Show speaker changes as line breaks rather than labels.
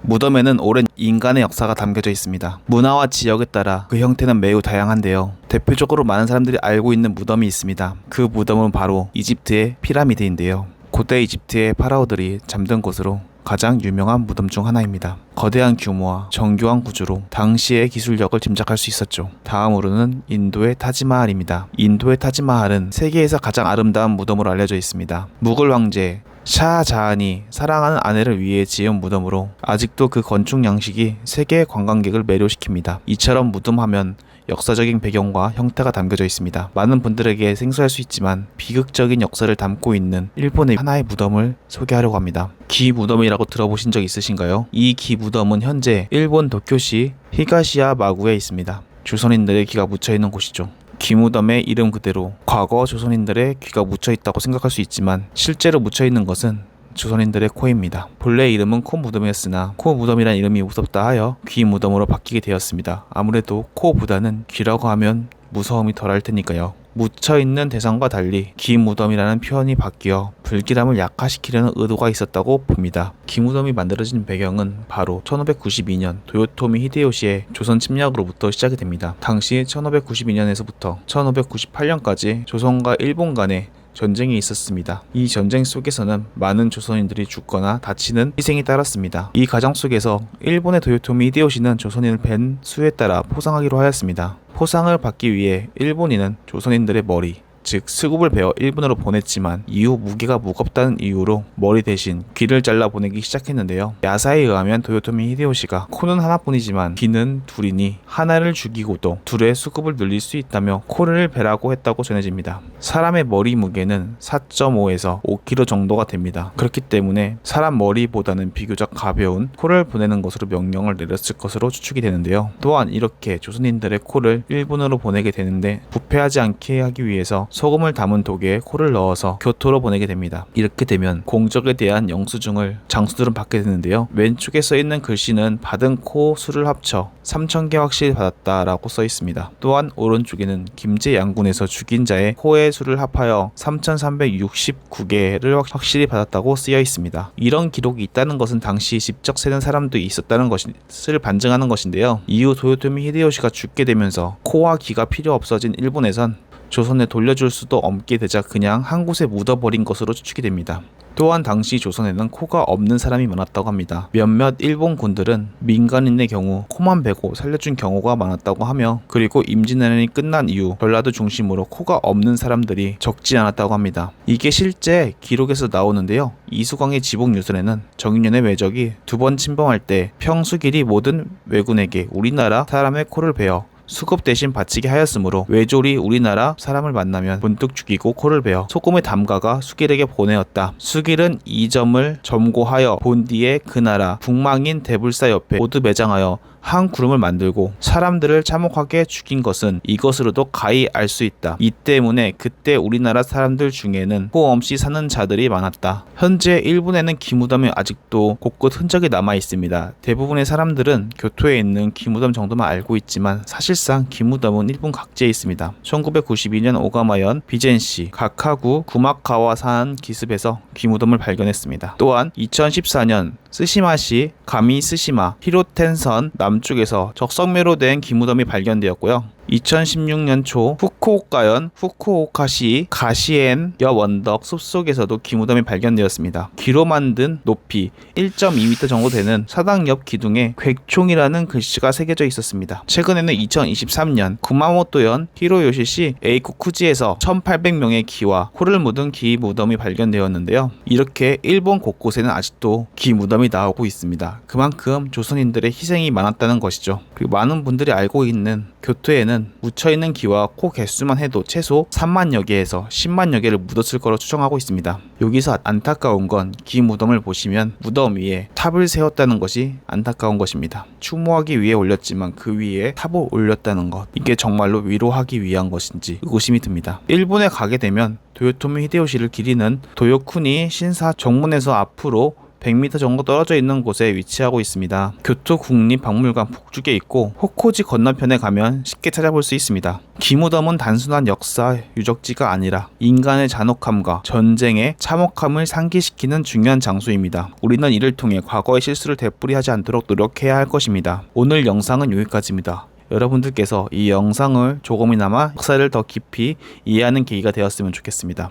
무덤에는 오랜 인간의 역사가 담겨져 있습니다. 문화와 지역에 따라 그 형태는 매우 다양한데요. 대표적으로 많은 사람들이 알고 있는 무덤이 있습니다. 그 무덤은 바로 이집트의 피라미드인데요. 고대 이집트의 파라오들이 잠든 곳으로 가장 유명한 무덤 중 하나입니다. 거대한 규모와 정교한 구조로 당시의 기술력을 짐작할 수 있었죠. 다음으로는 인도의 타지마할입니다. 인도의 타지마할은 세계에서 가장 아름다운 무덤으로 알려져 있습니다. 무굴 황제 샤자한이 사랑하는 아내를 위해 지은 무덤으로 아직도 그 건축 양식이 세계 관광객을 매료시킵니다. 이처럼 무덤하면 역사적인 배경과 형태가 담겨져 있습니다. 많은 분들에게 생소할 수 있지만 비극적인 역사를 담고 있는 일본의 하나의 무덤을 소개하려고 합니다. 기 무덤이라고 들어보신 적 있으신가요? 이 기 무덤은 현재 일본 도쿄시 히가시야 마구에 있습니다. 조선인들의 기가 묻혀있는 곳이죠. 기무덤의 이름 그대로 과거 조선인들의 귀가 묻혀있다고 생각할 수 있지만 실제로 묻혀있는 것은 조선인들의 코입니다. 본래 이름은 코 무덤이었으나 코 무덤이란 이름이 무섭다 하여 귀 무덤으로 바뀌게 되었습니다. 아무래도 코보다는 귀라고 하면 무서움이 덜할 테니까요. 묻혀있는 대상과 달리 기무덤이라는 표현이 바뀌어 불길함을 약화시키려는 의도가 있었다고 봅니다. 기무덤이 만들어진 배경은 바로 1592년 도요토미 히데요시의 조선 침략으로부터 시작이 됩니다. 당시 1592년에서부터 1598년까지 조선과 일본 간의 전쟁이 있었습니다. 이 전쟁 속에서는 많은 조선인들이 죽거나 다치는 희생이 따랐습니다. 이 과정 속에서 일본의 도요토미 히데요시는 조선인을 벤 수에 따라 포상하기로 하였습니다. 포상을 받기 위해 일본인은 조선인들의 머리, 즉 수급을 베어 일본으로 보냈지만 이후 무게가 무겁다는 이유로 머리 대신 귀를 잘라 보내기 시작했는데요. 야사에 의하면 도요토미 히데요시가 코는 하나뿐이지만 귀는 둘이니 하나를 죽이고도 둘의 수급을 늘릴 수 있다며 코를 베라고 했다고 전해집니다. 사람의 머리 무게는 4.5에서 5kg 정도가 됩니다. 그렇기 때문에 사람 머리보다는 비교적 가벼운 코를 보내는 것으로 명령을 내렸을 것으로 추측이 되는데요. 또한 이렇게 조선인들의 코를 일본으로 보내게 되는데 부패하지 않게 하기 위해서 소금을 담은 독에 코를 넣어서 교토로 보내게 됩니다. 이렇게 되면 공적에 대한 영수증을 장수들은 받게 되는데요. 왼쪽에 써있는 글씨는 받은 코 수를 합쳐 3000개 확실히 받았다라고 써있습니다. 또한 오른쪽에는 김제 양군에서 죽인 자의 코의 수를 합하여 3369개를 확실히 받았다고 쓰여 있습니다. 이런 기록이 있다는 것은 당시 직접 세는 사람도 있었다는 것을 반증하는 것인데요. 이후 도요토미 히데요시가 죽게 되면서 코와 귀가 필요 없어진 일본에선 조선에 돌려줄 수도 없게 되자 그냥 한 곳에 묻어버린 것으로 추측이 됩니다. 또한 당시 조선에는 코가 없는 사람이 많았다고 합니다. 몇몇 일본 군들은 민간인의 경우 코만 베고 살려준 경우가 많았다고 하며 그리고 임진왜란이 끝난 이후 전라도 중심으로 코가 없는 사람들이 적지 않았다고 합니다. 이게 실제 기록에서 나오는데요. 이수광의 지복유선에는 정인연의 외적이 2번 침범할 때 평수길이 모든 왜군에게 우리나라 사람의 코를 베어 수급 대신 바치게 하였으므로 외졸이 우리나라 사람을 만나면 문득 죽이고 코를 베어 소금에 담가가 수길에게 보내었다. 수길은 이 점을 점고하여 본 뒤에 그 나라 북망인 대불사 옆에 모두 매장하여 한 구름을 만들고 사람들을 참혹하게 죽인 것은 이것으로도 가히 알 수 있다. 이 때문에 그때 우리나라 사람들 중에는 코 없이 사는 자들이 많았다. 현재 일본에는 기무덤이 아직도 곳곳 흔적이 남아 있습니다. 대부분의 사람들은 교토에 있는 기무덤 정도만 알고 있지만 사실상 기무덤은 일본 각지에 있습니다. 1992년 오가마현 비젠시 가카구 구마카와산 기슭에서 기무덤을 발견했습니다. 또한 2014년 스시마시 가미스시마 히로텐선 남쪽에서 적성매로 된 기무덤이 발견되었고요. 2016년 초 후쿠오카현 후쿠오카시 가시엔역 언덕 숲속에서도 기무덤이 발견되었습니다. 귀로 만든 높이 1.2m 정도 되는 사당 옆 기둥에 객총이라는 글씨가 새겨져 있었습니다. 최근에는 2023년 구마모토현 히로요시시 에이코쿠지에서 1800명의 기와 코를 묻은 기 무덤이 발견되었는데요. 이렇게 일본 곳곳에는 아직도 기 무덤이 나오고 있습니다. 그만큼 조선인들의 희생이 많았다는 것이죠. 그리고 많은 분들이 알고 있는 교토에는 묻혀있는 기와 코 개수만 해도 최소 3만여 개에서 10만여 개를 묻었을 거로 추정하고 있습니다. 여기서 안타까운 건 기 무덤을 보시면 무덤 위에 탑을 세웠다는 것이 안타까운 것입니다. 추모하기 위해 올렸지만 그 위에 탑을 올렸다는 것, 이게 정말로 위로하기 위한 것인지 의구심이 듭니다. 일본에 가게 되면 도요토미 히데요시를 기리는 도요쿠니 신사 정문에서 앞으로 100m 정도 떨어져 있는 곳에 위치하고 있습니다. 교토 국립박물관 북쪽에 있고 호코지 건너편에 가면 쉽게 찾아볼 수 있습니다. 기무덤은 단순한 역사 유적지가 아니라 인간의 잔혹함과 전쟁의 참혹함을 상기시키는 중요한 장소입니다. 우리는 이를 통해 과거의 실수를 되풀이하지 않도록 노력해야 할 것입니다. 오늘 영상은 여기까지입니다. 여러분들께서 이 영상을 조금이나마 역사를 더 깊이 이해하는 계기가 되었으면 좋겠습니다.